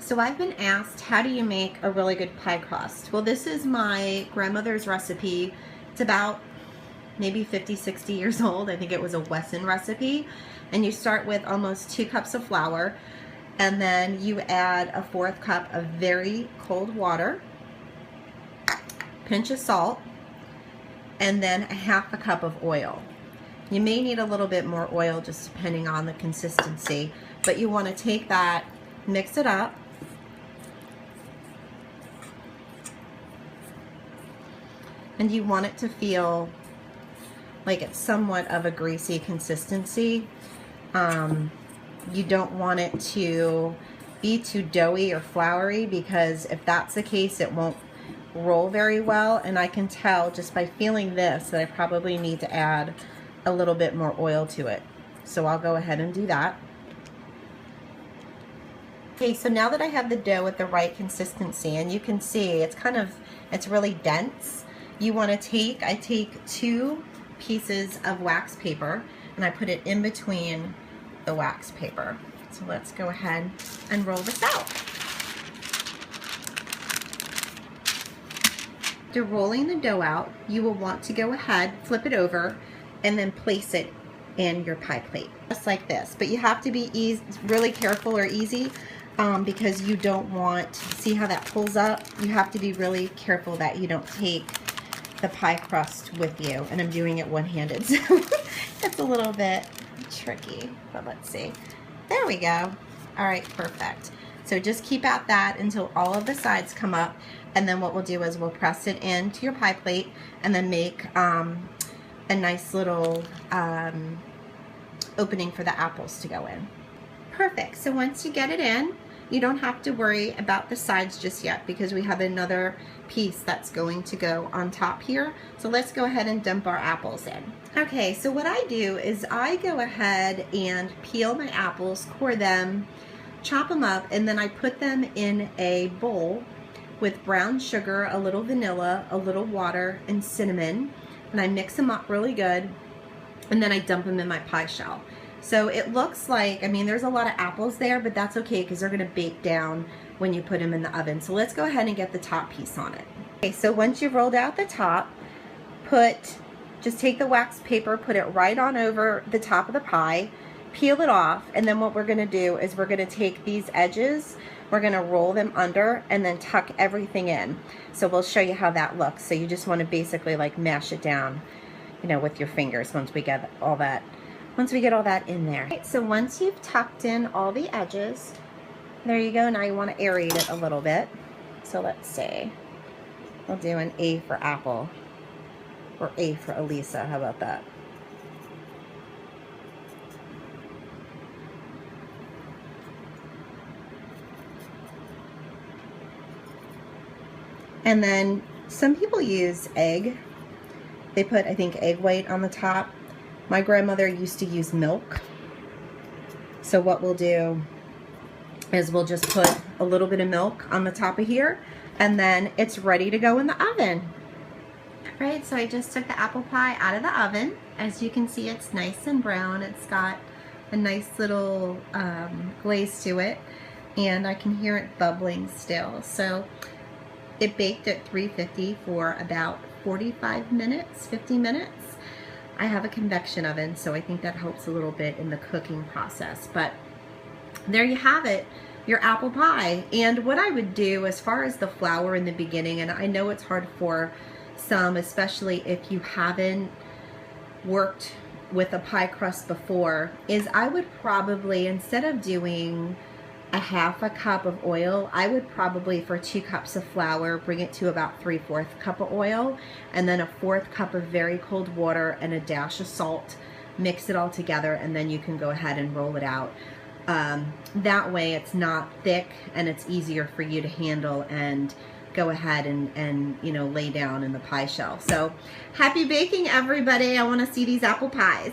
So I've been asked, how do you make a really good pie crust? Well, this is my grandmother's recipe. It's about maybe 50, 60 years old. I think it was a Wesson recipe. And you start with almost 2 cups of flour, and then you add a 1/4 cup of very cold water, pinch of salt, and then a 1/2 cup of oil. You may need a little bit more oil just depending on the consistency, but you want to take that, mix it up, and you want it to feel like it's somewhat of a greasy consistency. You don't want it to be too doughy or floury, because if that's the case, it won't roll very well. And I can tell just by feeling this that I probably need to add a little bit more oil to it. So I'll go ahead and do that. Okay, so now that I have the dough at the right consistency, and you can see it's really dense, you want to I take 2 pieces of wax paper and I put it in between the wax paper. So let's go ahead and roll this out. After rolling the dough out, you will want to go ahead, flip it over, and then place it in your pie plate, just like this. But you have to be really careful or easy, because you don't want, see how that pulls up? You have to be really careful that you don't take the pie crust with you. And I'm doing it one-handed, so it's a little bit tricky, but let's see. There we go. All right, perfect. So just keep at that until all of the sides come up, and then what we'll do is we'll press it into your pie plate and then make a nice little opening for the apples to go in. Perfect. So once you get it in, you don't have to worry about the sides just yet, because we have another piece that's going to go on top here. So let's go ahead and dump our apples in. Okay, so what I do is I go ahead and peel my apples, core them, chop them up, and then I put them in a bowl with brown sugar, a little vanilla, a little water, and cinnamon, and I mix them up really good, and then I dump them in my pie shell. So it looks like, I mean, there's a lot of apples there, but that's okay because they're going to bake down when you put them in the oven. So let's go ahead and get the top piece on it. Okay, so once you've rolled out the top, just take the wax paper, put it right on over the top of the pie, peel it off, and then what we're going to do is we're going to take these edges, we're going to roll them under, and then tuck everything in. So we'll show you how that looks. So you just want to basically like mash it down, you know, with your fingers once we get all that in there. Right, so once you've tucked in all the edges, there you go. Now you want to aerate it a little bit. So let's say we'll do an A for apple, or A for Alisa. How about that? And then some people use egg. They put, I think, egg white on the top. My grandmother used to use milk. So what we'll do is we'll just put a little bit of milk on the top of here, and then it's ready to go in the oven. Right, so I just took the apple pie out of the oven. As you can see, it's nice and brown. It's got a nice little glaze to it, and I can hear it bubbling still. So it baked at 350 for about 45 minutes, 50 minutes. I have a convection oven, so I think that helps a little bit in the cooking process. But there you have it, your apple pie. And what I would do as far as the flour in the beginning, and I know it's hard for some, especially if you haven't worked with a pie crust before, is I would probably, instead of doing a 1/2 cup of oil, I would probably, for 2 cups of flour, bring it to about 3/4 cup of oil, and then a 1/4 cup of very cold water and a dash of salt. Mix it all together, and then you can go ahead and roll it out. That way it's not thick, and it's easier for you to handle and go ahead and you know, lay down in the pie shell. So happy baking, everybody. I want to see these apple pies.